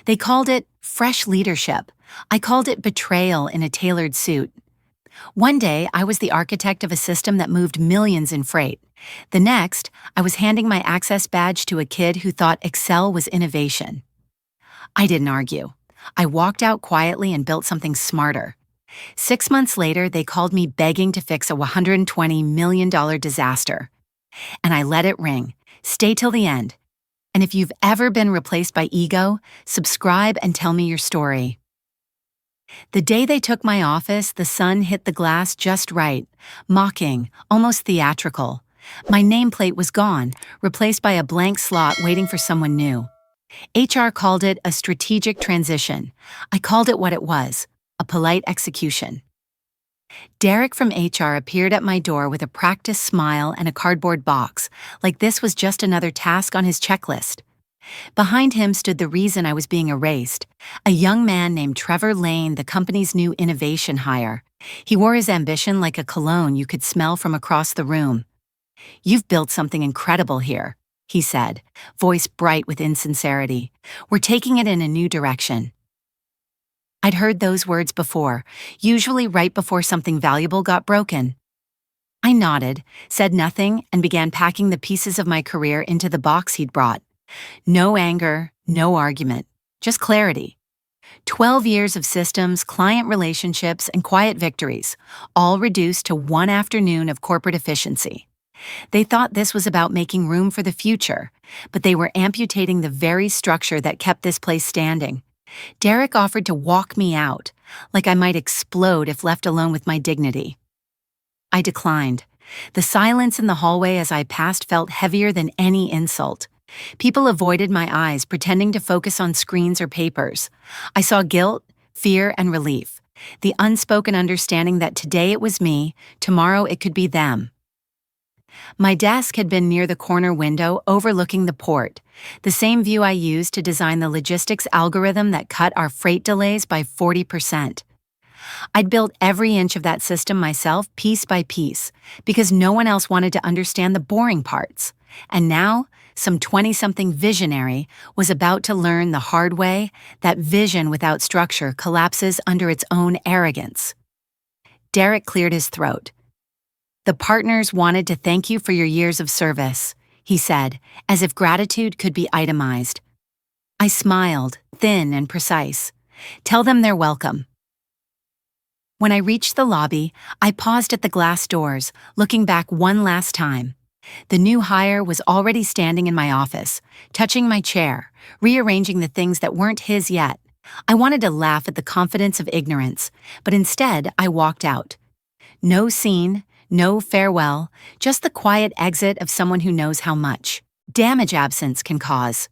They called it fresh leadership. I called it betrayal in a tailored suit. One day, I was the architect of a system that moved millions in freight. The next, I was handing my access badge to a kid who thought Excel was innovation. I didn't argue. I walked out quietly and built something smarter. 6 months later, they called me begging to fix a $120 million disaster. And I let it ring. Stay till the end. And if you've ever been replaced by ego, subscribe and tell me your story. The day they took my office, the sun hit the glass just right, mocking, almost theatrical. My nameplate was gone, replaced by a blank slot waiting for someone new. HR called it a strategic transition. I called it what it was, a polite execution. Derek from HR appeared at my door with a practiced smile and a cardboard box, like this was just another task on his checklist. Behind him stood the reason I was being erased, a young man named Trevor Lane, the company's new innovation hire. He wore his ambition like a cologne you could smell from across the room. "You've built something incredible here," he said, voice bright with insincerity. "We're taking it in a new direction." I'd heard those words before, usually right before something valuable got broken. I nodded, said nothing, and began packing the pieces of my career into the box he'd brought. No anger, no argument, just clarity. 12 years of systems, client relationships, and quiet victories, all reduced to one afternoon of corporate efficiency. They thought this was about making room for the future, but they were amputating the very structure that kept this place standing. Derek offered to walk me out, like I might explode if left alone with my dignity. I declined. The silence in the hallway as I passed felt heavier than any insult. People avoided my eyes, pretending to focus on screens or papers. I saw guilt, fear, and relief, the unspoken understanding that today it was me, tomorrow it could be them. My desk had been near the corner window overlooking the port, the same view I used to design the logistics algorithm that cut our freight delays by 40%. I'd built every inch of that system myself, piece by piece, because no one else wanted to understand the boring parts. And now, some 20-something visionary was about to learn the hard way that vision without structure collapses under its own arrogance. Derek cleared his throat. "The partners wanted to thank you for your years of service," he said, as if gratitude could be itemized. I smiled, thin and precise. "Tell them they're welcome." When I reached the lobby, I paused at the glass doors, looking back one last time. The new hire was already standing in my office, touching my chair, rearranging the things that weren't his yet. I wanted to laugh at the confidence of ignorance, but instead I walked out. No scene, no farewell, just the quiet exit of someone who knows how much damage absence can cause.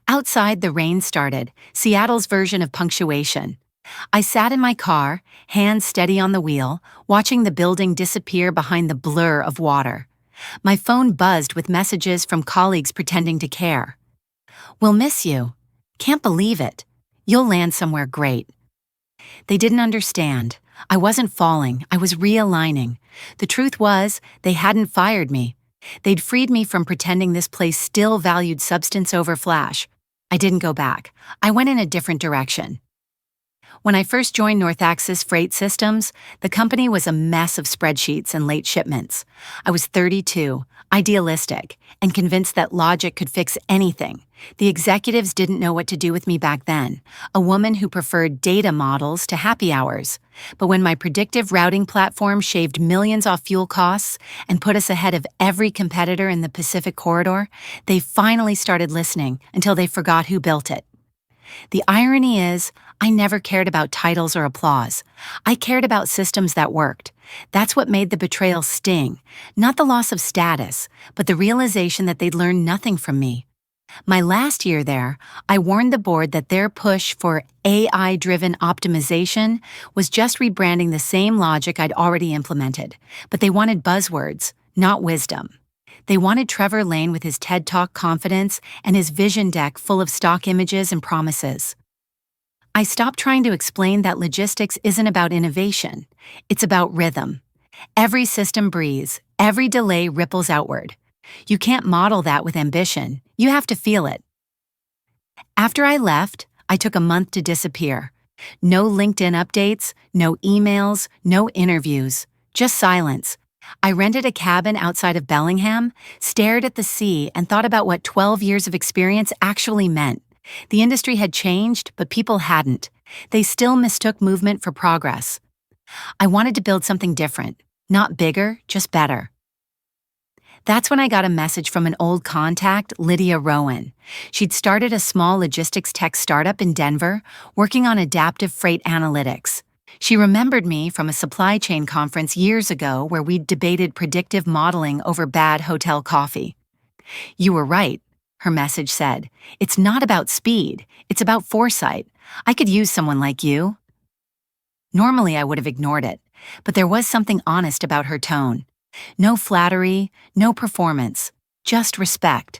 Outside, the rain started, Seattle's version of punctuation. I sat in my car, hands steady on the wheel, watching the building disappear behind the blur of water. My phone buzzed with messages from colleagues pretending to care. "We'll miss you. Can't believe it. You'll land somewhere great." They didn't understand. I wasn't falling, I was realigning. The truth was, they hadn't fired me. They'd freed me from pretending this place still valued substance over flash. I didn't go back. I went in a different direction. When I first joined NorthAxis Freight Systems, the company was a mess of spreadsheets and late shipments. I was 32, idealistic, and convinced that logic could fix anything. The executives didn't know what to do with me back then, a woman who preferred data models to happy hours. But when my predictive routing platform shaved millions off fuel costs and put us ahead of every competitor in the Pacific corridor, they finally started listening until they forgot who built it. The irony is, I never cared about titles or applause. I cared about systems that worked. That's what made the betrayal sting, not the loss of status, but the realization that they'd learned nothing from me. My last year there, I warned the board that their push for AI-driven optimization was just rebranding the same logic I'd already implemented, but they wanted buzzwords, not wisdom. They wanted Trevor Lane with his TED Talk confidence and his vision deck full of stock images and promises. I stopped trying to explain that logistics isn't about innovation. It's about rhythm. Every system breathes, every delay ripples outward. You can't model that with ambition. You have to feel it. After I left, I took a month to disappear. No LinkedIn updates, no emails, no interviews, just silence. I rented a cabin outside of Bellingham, stared at the sea, and thought about what 12 years of experience actually meant. The industry had changed, but people hadn't. They still mistook movement for progress. I wanted to build something different, not bigger, just better. That's when I got a message from an old contact, Lydia Rowan. She'd started a small logistics tech startup in Denver, working on adaptive freight analytics. She remembered me from a supply chain conference years ago where we'd debated predictive modeling over bad hotel coffee. "You were right," her message said. "It's not about speed, it's about foresight. I could use someone like you." Normally I would have ignored it, but there was something honest about her tone. No flattery, no performance, just respect.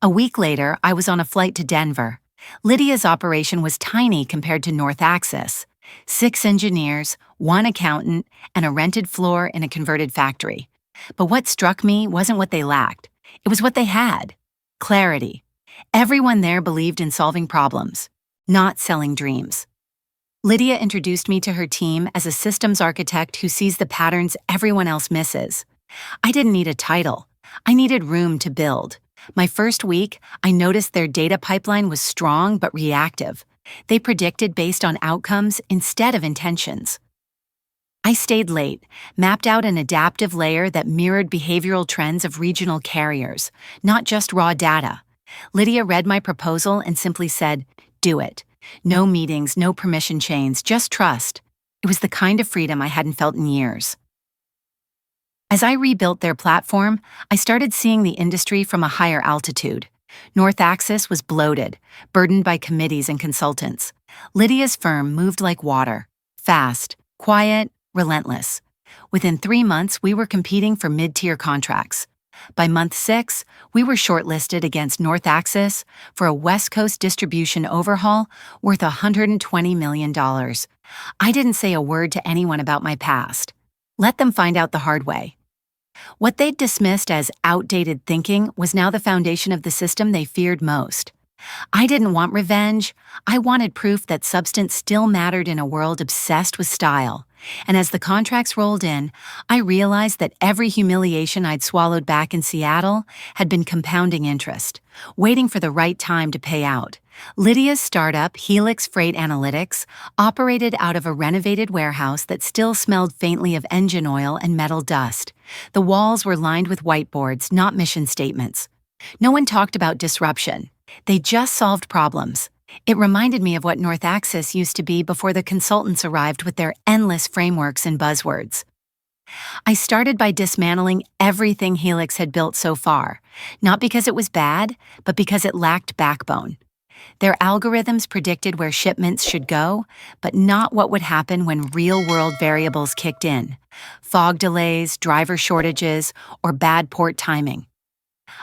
A week later, I was on a flight to Denver. Lydia's operation was tiny compared to NorthAxis. 6 engineers, 1 accountant, and a rented floor in a converted factory. But what struck me wasn't what they lacked. It was what they had. Clarity. Everyone there believed in solving problems, not selling dreams. Lydia introduced me to her team as a systems architect who sees the patterns everyone else misses. I didn't need a title. I needed room to build. My first week, I noticed their data pipeline was strong but reactive. They predicted based on outcomes instead of intentions. I stayed late, mapped out an adaptive layer that mirrored behavioral trends of regional carriers, not just raw data. Lydia read my proposal and simply said, "Do it. No meetings, no permission chains, just trust." It was the kind of freedom I hadn't felt in years. As I rebuilt their platform, I started seeing the industry from a higher altitude. NorthAxis was bloated, burdened by committees and consultants. Lydia's firm moved like water, fast, quiet, relentless. Within 3 months, we were competing for mid-tier contracts. By month 6, we were shortlisted against NorthAxis for a West Coast distribution overhaul worth $120 million. I didn't say a word to anyone about my past. Let them find out the hard way. What they'd dismissed as outdated thinking was now the foundation of the system they feared most. I didn't want revenge. I wanted proof that substance still mattered in a world obsessed with style. And as the contracts rolled in, I realized that every humiliation I'd swallowed back in Seattle had been compounding interest, waiting for the right time to pay out. Lydia's startup, Helix Freight Analytics, operated out of a renovated warehouse that still smelled faintly of engine oil and metal dust. The walls were lined with whiteboards, not mission statements. No one talked about disruption. They just solved problems. It reminded me of what NorthAxis used to be before the consultants arrived with their endless frameworks and buzzwords. I started by dismantling everything Helix had built so far, not because it was bad, but because it lacked backbone. Their algorithms predicted where shipments should go, but not what would happen when real-world variables kicked in: fog delays, driver shortages, or bad port timing.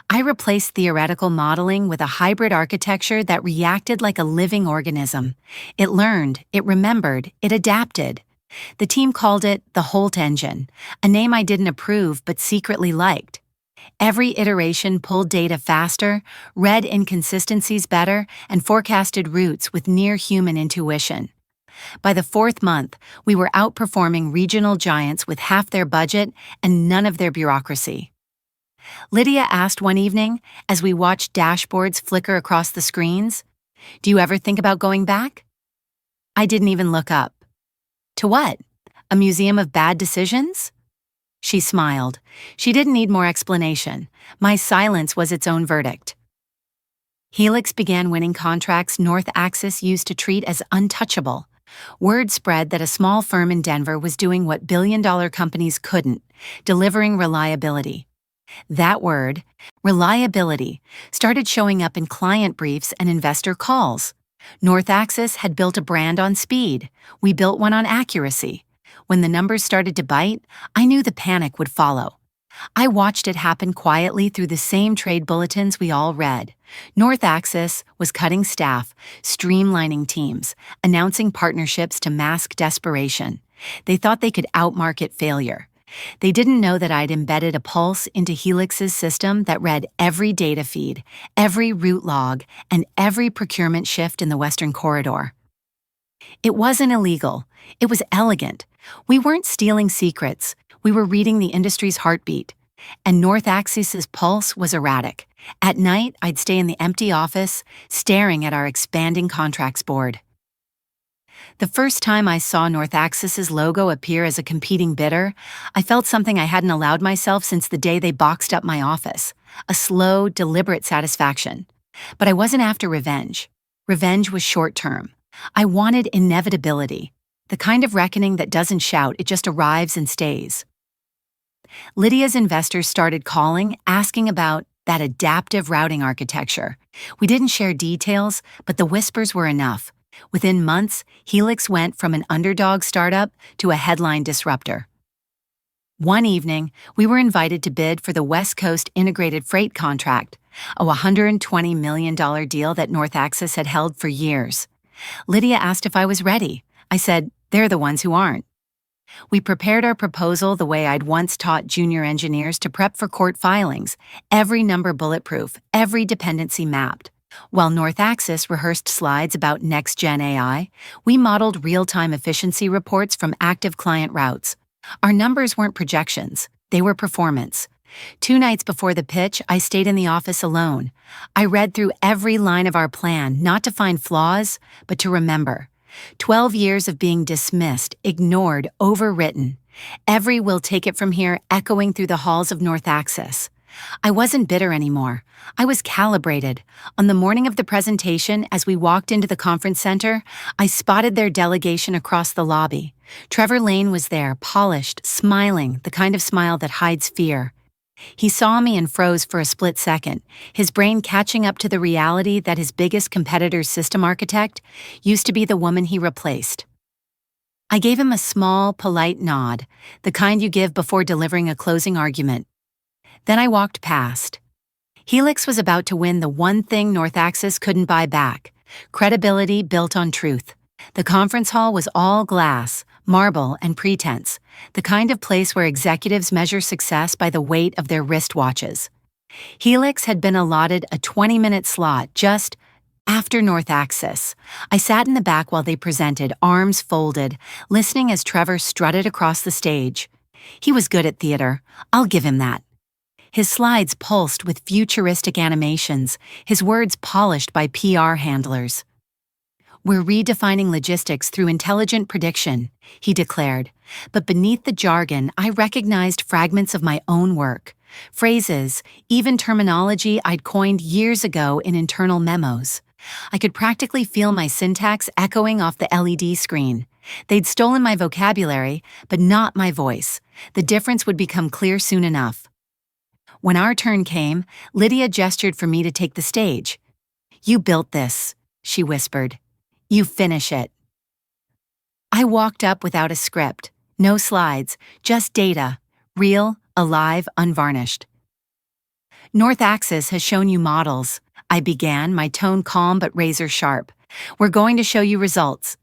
I replaced theoretical modeling with a hybrid architecture that reacted like a living organism. It learned, it remembered, it adapted. The team called it the Holt engine, a name I didn't approve but secretly liked. Every iteration pulled data faster, read inconsistencies better, and forecasted routes with near-human intuition. By the 4th month, we were outperforming regional giants with half their budget and none of their bureaucracy. Lydia asked one evening, as we watched dashboards flicker across the screens, "Do you ever think about going back?" I didn't even look up. To what? A museum of bad decisions? She smiled. She didn't need more explanation. My silence was its own verdict. Helix began winning contracts NorthAxis used to treat as untouchable. Word spread that a small firm in Denver was doing what billion-dollar companies couldn't, delivering reliability. That word, reliability, started showing up in client briefs and investor calls. NorthAxis had built a brand on speed. We built one on accuracy. When the numbers started to bite, I knew the panic would follow. I watched it happen quietly through the same trade bulletins we all read. NorthAxis was cutting staff, streamlining teams, announcing partnerships to mask desperation. They thought they could outmarket failure. They didn't know that I'd embedded a pulse into Helix's system that read every data feed, every route log, and every procurement shift in the Western Corridor. It wasn't illegal. It was elegant. We weren't stealing secrets. We were reading the industry's heartbeat. And NorthAxis's pulse was erratic. At night, I'd stay in the empty office, staring at our expanding contracts board. The first time I saw NorthAxis's logo appear as a competing bidder, I felt something I hadn't allowed myself since the day they boxed up my office. A slow, deliberate satisfaction. But I wasn't after revenge. Revenge was short-term. I wanted inevitability. The kind of reckoning that doesn't shout, it just arrives and stays. Lydia's investors started calling, asking about that adaptive routing architecture. We didn't share details, but the whispers were enough. Within months, Helix went from an underdog startup to a headline disruptor. One evening, we were invited to bid for the West Coast Integrated Freight contract, a $120 million deal that NorthAxis had held for years. Lydia asked if I was ready. I said, "They're the ones who aren't." We prepared our proposal the way I'd once taught junior engineers to prep for court filings, every number bulletproof, every dependency mapped. While NorthAxis rehearsed slides about next-gen AI, we modeled real-time efficiency reports from active client routes. Our numbers weren't projections, they were performance. 2 nights before the pitch, I stayed in the office alone. I read through every line of our plan, not to find flaws, but to remember. 12 years of being dismissed, ignored, overwritten. Every "we'll take it from here" echoing through the halls of NorthAxis. I wasn't bitter anymore. I was calibrated. On the morning of the presentation, as we walked into the conference center, I spotted their delegation across the lobby. Trevor Lane was there, polished, smiling, the kind of smile that hides fear. He saw me and froze for a split second, his brain catching up to the reality that his biggest competitor's system architect used to be the woman he replaced. I gave him a small, polite nod, the kind you give before delivering a closing argument. Then I walked past. Helix was about to win the one thing NorthAxis couldn't buy back: credibility built on truth. The conference hall was all glass, marble, and pretense, the kind of place where executives measure success by the weight of their wristwatches. Helix had been allotted a 20-minute slot just after NorthAxis. I sat in the back while they presented, arms folded, listening as Trevor strutted across the stage. He was good at theater. I'll give him that. His slides pulsed with futuristic animations, his words polished by PR handlers. "We're redefining logistics through intelligent prediction," he declared. But beneath the jargon, I recognized fragments of my own work, phrases, even terminology I'd coined years ago in internal memos. I could practically feel my syntax echoing off the LED screen. They'd stolen my vocabulary, but not my voice. The difference would become clear soon enough. When our turn came, Lydia gestured for me to take the stage. "You built this," she whispered. "You finish it." I walked up without a script, no slides, just data, real, alive, unvarnished. "NorthAxis has shown you models," I began, my tone calm but razor sharp. "We're going to show you results."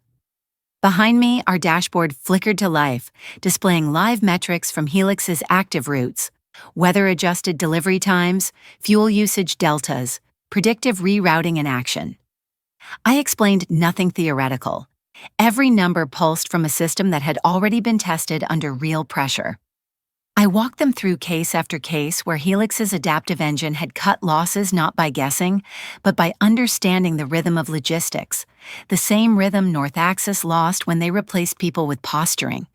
Behind me, our dashboard flickered to life, displaying live metrics from Helix's active routes: weather-adjusted delivery times, fuel usage deltas, predictive rerouting in action. I explained nothing theoretical. Every number pulsed from a system that had already been tested under real pressure. I walked them through case after case where Helix's adaptive engine had cut losses not by guessing, but by understanding the rhythm of logistics, the same rhythm NorthAxis lost when they replaced people with posturing.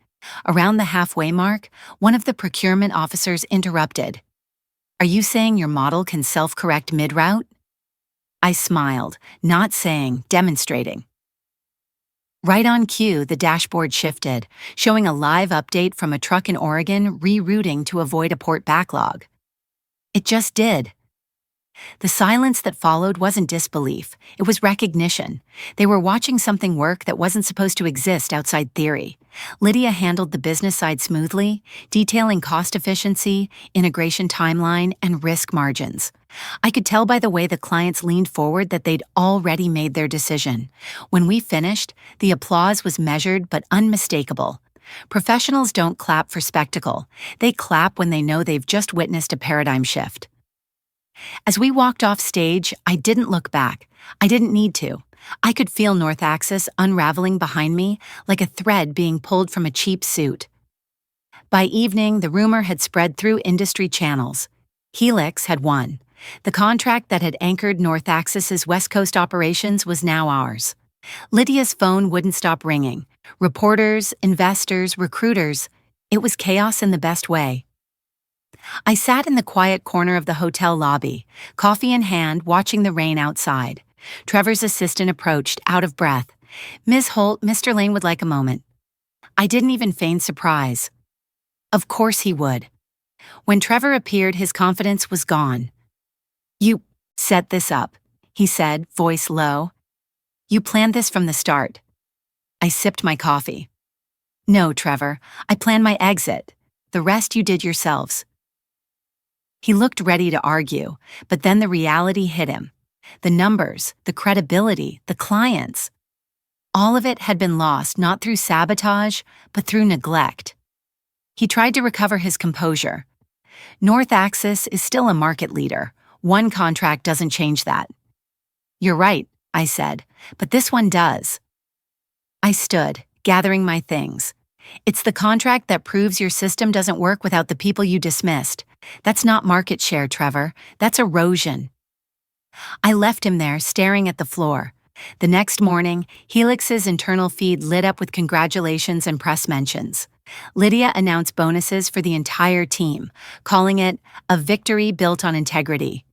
Around the halfway mark, one of the procurement officers interrupted. "Are you saying your model can self-correct mid-route?" I smiled, not saying, demonstrating. Right on cue, the dashboard shifted, showing a live update from a truck in Oregon rerouting to avoid a port backlog. It just did. The silence that followed wasn't disbelief, it was recognition. They were watching something work that wasn't supposed to exist outside theory. Lydia handled the business side smoothly, detailing cost efficiency, integration timeline, and risk margins. I could tell by the way the clients leaned forward that they'd already made their decision. When we finished, the applause was measured but unmistakable. Professionals don't clap for spectacle. They clap when they know they've just witnessed a paradigm shift. As we walked off stage, I didn't look back. I didn't need to. I could feel NorthAxis unraveling behind me like a thread being pulled from a cheap suit. By evening, the rumor had spread through industry channels. Helix had won. The contract that had anchored NorthAxis's West Coast operations was now ours. Lydia's phone wouldn't stop ringing. Reporters, investors, recruiters. It was chaos in the best way. I sat in the quiet corner of the hotel lobby, coffee in hand, watching the rain outside. Trevor's assistant approached, out of breath. "Ms. Holt, Mr. Lane would like a moment." I didn't even feign surprise. Of course he would. When Trevor appeared, his confidence was gone. "You set this up," he said, voice low. "You planned this from the start." I sipped my coffee. "No, Trevor, I planned my exit. The rest you did yourselves." He looked ready to argue, but then the reality hit him. The numbers, the credibility, the clients. All of it had been lost not through sabotage, but through neglect. He tried to recover his composure. NorthAxis is still a market leader. One contract doesn't change that. "You're right," I said, "but this one does." I stood, gathering my things. "It's the contract that proves your system doesn't work without the people you dismissed. That's not market share, Trevor. That's erosion." I left him there, staring at the floor. The next morning, Helix's internal feed lit up with congratulations and press mentions. Lydia announced bonuses for the entire team, calling it a victory built on integrity.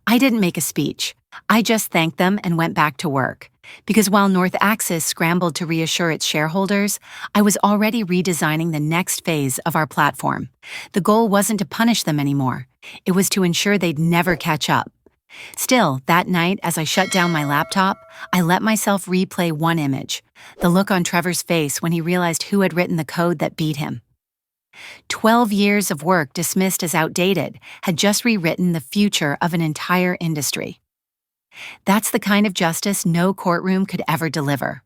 I didn't make a speech. I just thanked them and went back to work. Because while NorthAxis scrambled to reassure its shareholders, I was already redesigning the next phase of our platform. The goal wasn't to punish them anymore. It was to ensure they'd never catch up. Still, that night, as I shut down my laptop, I let myself replay one image, the look on Trevor's face when he realized who had written the code that beat him. 12 years of work dismissed as outdated had just rewritten the future of an entire industry. That's the kind of justice no courtroom could ever deliver.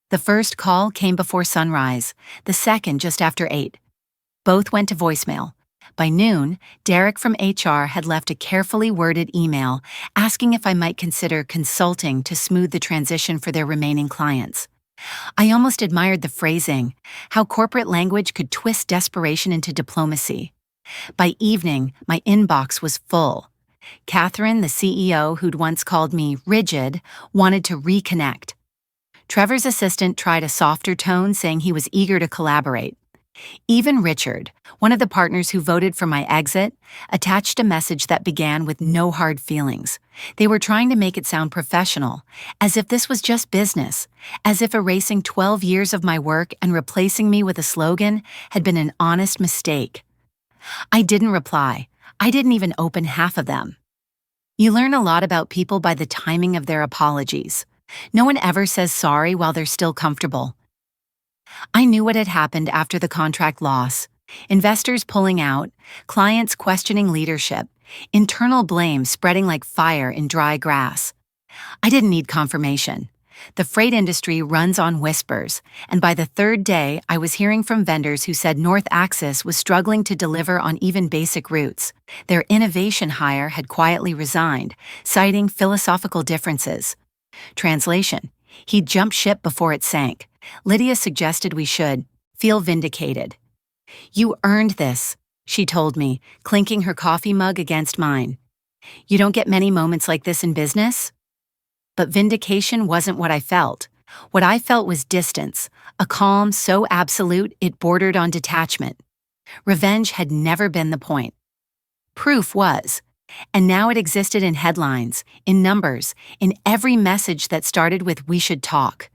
The first call came before sunrise, the second just after 8. Both went to voicemail. By noon, Derek from HR had left a carefully worded email asking if I might consider consulting to smooth the transition for their remaining clients. I almost admired the phrasing, how corporate language could twist desperation into diplomacy. By evening, my inbox was full. Catherine, the CEO who'd once called me rigid, wanted to reconnect. Trevor's assistant tried a softer tone, saying he was eager to collaborate. Even Richard, one of the partners who voted for my exit, attached a message that began with no hard feelings. They were trying to make it sound professional, as if this was just business, as if erasing 12 years of my work and replacing me with a slogan had been an honest mistake. I didn't reply. I didn't even open half of them. You learn a lot about people by the timing of their apologies. No one ever says sorry while they're still comfortable. I knew what had happened after the contract loss. Investors pulling out, clients questioning leadership, internal blame spreading like fire in dry grass. I didn't need confirmation. The freight industry runs on whispers, and by the third day, I was hearing from vendors who said NorthAxis was struggling to deliver on even basic routes. Their innovation hire had quietly resigned, citing philosophical differences. Translation: he'd jumped ship before it sank. Lydia suggested we should feel vindicated. "You earned this," she told me, clinking her coffee mug against mine. "You don't get many moments like this in business?" But vindication wasn't what I felt. What I felt was distance, a calm so absolute it bordered on detachment. Revenge had never been the point. Proof was. And now it existed in headlines, in numbers, in every message that started with "we should talk."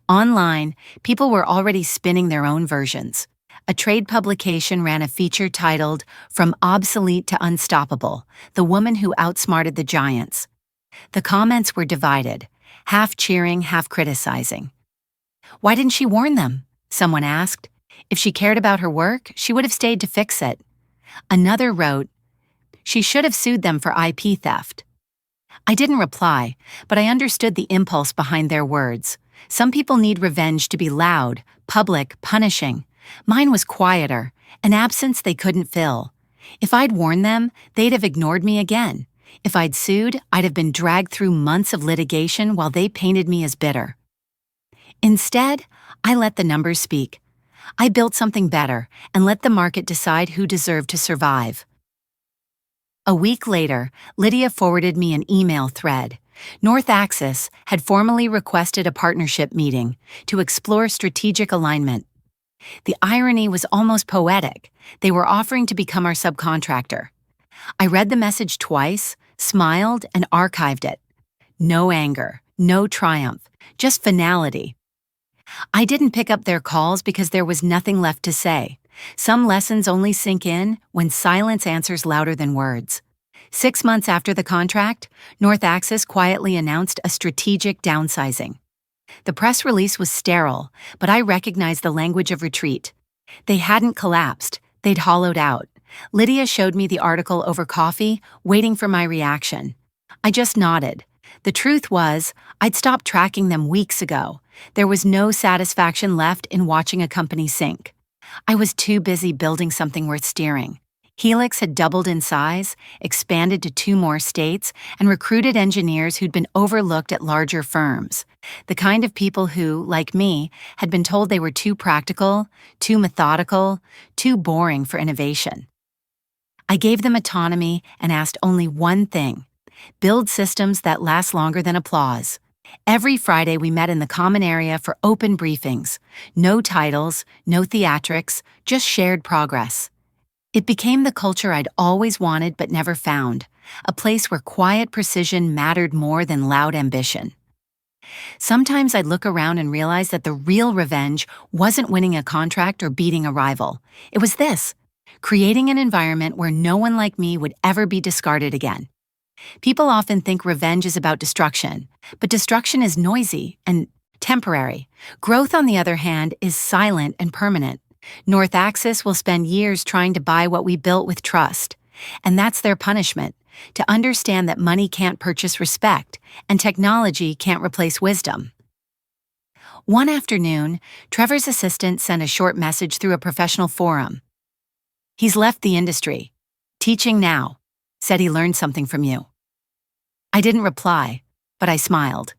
Online, people were already spinning their own versions. A trade publication ran a feature titled "From Obsolete to Unstoppable: The Woman Who Outsmarted the Giants." The comments were divided, half cheering, half criticizing. "Why didn't she warn them?" someone asked. "If she cared about her work, she would have stayed to fix it." Another wrote, "She should have sued them for IP theft." I didn't reply, but I understood the impulse behind their words. Some people need revenge to be loud, public, punishing. Mine was quieter, an absence they couldn't fill. If I'd warned them, they'd have ignored me again. If I'd sued, I'd have been dragged through months of litigation while they painted me as bitter. Instead, I let the numbers speak. I built something better and let the market decide who deserved to survive. A week later, Lydia forwarded me an email thread. NorthAxis had formally requested a partnership meeting to explore strategic alignment. The irony was almost poetic. They were offering to become our subcontractor. I read the message twice, smiled, and archived it. No anger, no triumph, just finality. I didn't pick up their calls because there was nothing left to say. Some lessons only sink in when silence answers louder than words. 6 months after the contract, NorthAxis quietly announced a strategic downsizing. The press release was sterile, but I recognized the language of retreat. They hadn't collapsed, they'd hollowed out. Lydia showed me the article over coffee, waiting for my reaction. I just nodded. The truth was, I'd stopped tracking them weeks ago. There was no satisfaction left in watching a company sink. I was too busy building something worth steering. Helix had doubled in size, expanded to 2 more states, and recruited engineers who'd been overlooked at larger firms. The kind of people who, like me, had been told they were too practical, too methodical, too boring for innovation. I gave them autonomy and asked only one thing: build systems that last longer than applause. Every Friday we met in the common area for open briefings. No titles, no theatrics, just shared progress. It became the culture I'd always wanted but never found, a place where quiet precision mattered more than loud ambition. Sometimes I'd look around and realize that the real revenge wasn't winning a contract or beating a rival. It was this: creating an environment where no one like me would ever be discarded again. People often think revenge is about destruction, but destruction is noisy and temporary. Growth, on the other hand, is silent and permanent. NorthAxis will spend years trying to buy what we built with trust. And that's their punishment: to understand that money can't purchase respect and technology can't replace wisdom. One afternoon, Trevor's assistant sent a short message through a professional forum. He's left the industry. Teaching now. Said he learned something from you. I didn't reply, but I smiled.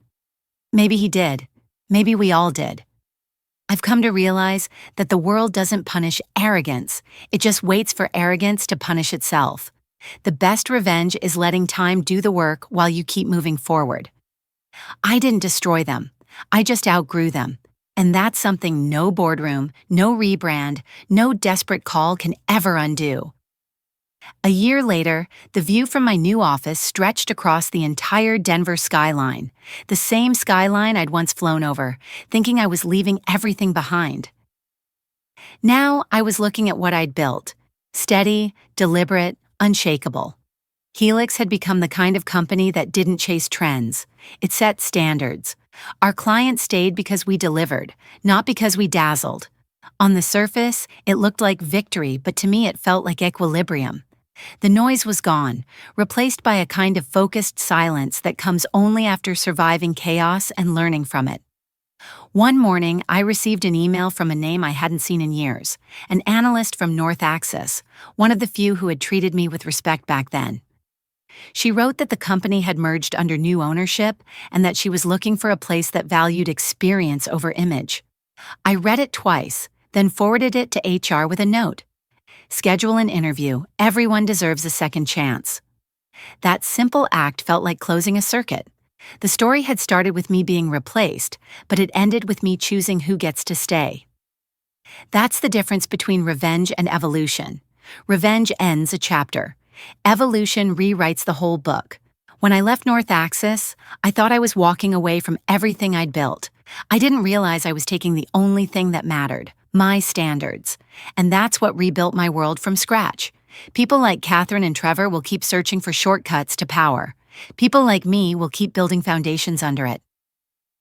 Maybe he did. Maybe we all did. I've come to realize that the world doesn't punish arrogance. It just waits for arrogance to punish itself. The best revenge is letting time do the work while you keep moving forward. I didn't destroy them. I just outgrew them. And that's something no boardroom, no rebrand, no desperate call can ever undo. A year later, the view from my new office stretched across the entire Denver skyline, the same skyline I'd once flown over, thinking I was leaving everything behind. Now I was looking at what I'd built: steady, deliberate, unshakable. Helix had become the kind of company that didn't chase trends. It set standards. Our clients stayed because we delivered, not because we dazzled. On the surface, it looked like victory, but to me it felt like equilibrium. The noise was gone, replaced by a kind of focused silence that comes only after surviving chaos and learning from it. One morning, I received an email from a name I hadn't seen in years, an analyst from NorthAxis, one of the few who had treated me with respect back then. She wrote that the company had merged under new ownership and that she was looking for a place that valued experience over image. I read it twice, then forwarded it to HR with a note. Schedule an interview. Everyone deserves a second chance. That simple act felt like closing a circuit. The story had started with me being replaced, but it ended with me choosing who gets to stay. That's the difference between revenge and evolution. Revenge ends a chapter. Evolution rewrites the whole book. When I left NorthAxis, I thought I was walking away from everything I'd built. I didn't realize I was taking the only thing that mattered: my standards. And that's what rebuilt my world from scratch. People like Catherine and Trevor will keep searching for shortcuts to power. People like me will keep building foundations under it.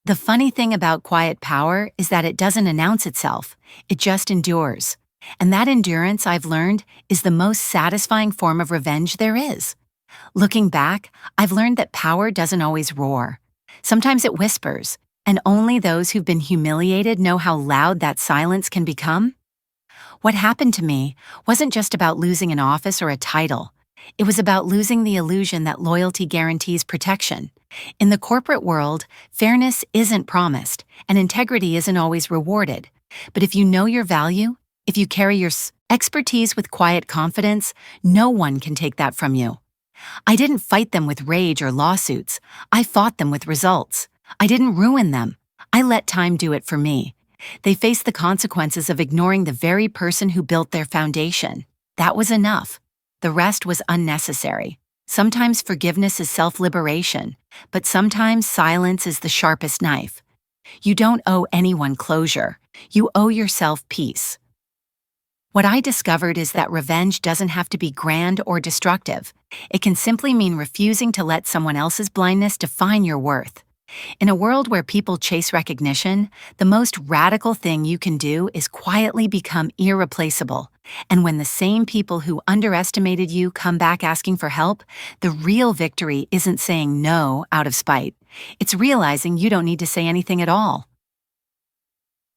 The funny thing about quiet power is that it doesn't announce itself. It just endures. And that endurance, I've learned, is the most satisfying form of revenge there is. Looking back, I've learned that power doesn't always roar. Sometimes it whispers. And only those who've been humiliated know how loud that silence can become? What happened to me wasn't just about losing an office or a title. It was about losing the illusion that loyalty guarantees protection. In the corporate world, fairness isn't promised, and integrity isn't always rewarded. But if you know your value, if you carry your expertise with quiet confidence, no one can take that from you. I didn't fight them with rage or lawsuits. I fought them with results. I didn't ruin them. I let time do it for me. They faced the consequences of ignoring the very person who built their foundation. That was enough. The rest was unnecessary. Sometimes forgiveness is self-liberation, but sometimes silence is the sharpest knife. You don't owe anyone closure. You owe yourself peace. What I discovered is that revenge doesn't have to be grand or destructive. It can simply mean refusing to let someone else's blindness define your worth. In a world where people chase recognition, the most radical thing you can do is quietly become irreplaceable. And when the same people who underestimated you come back asking for help, the real victory isn't saying no out of spite. It's realizing you don't need to say anything at all.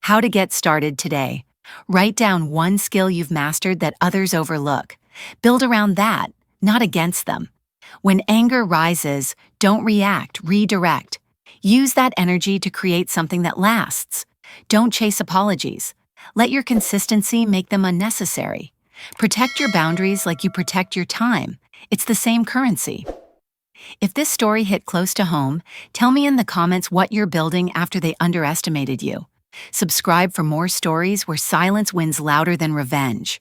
How to get started today. Write down one skill you've mastered that others overlook. Build around that, not against them. When anger rises, don't react, redirect. Use that energy to create something that lasts. Don't chase apologies. Let your consistency make them unnecessary. Protect your boundaries like you protect your time. It's the same currency. If this story hit close to home, tell me in the comments what you're building after they underestimated you. Subscribe for more stories where silence wins louder than revenge.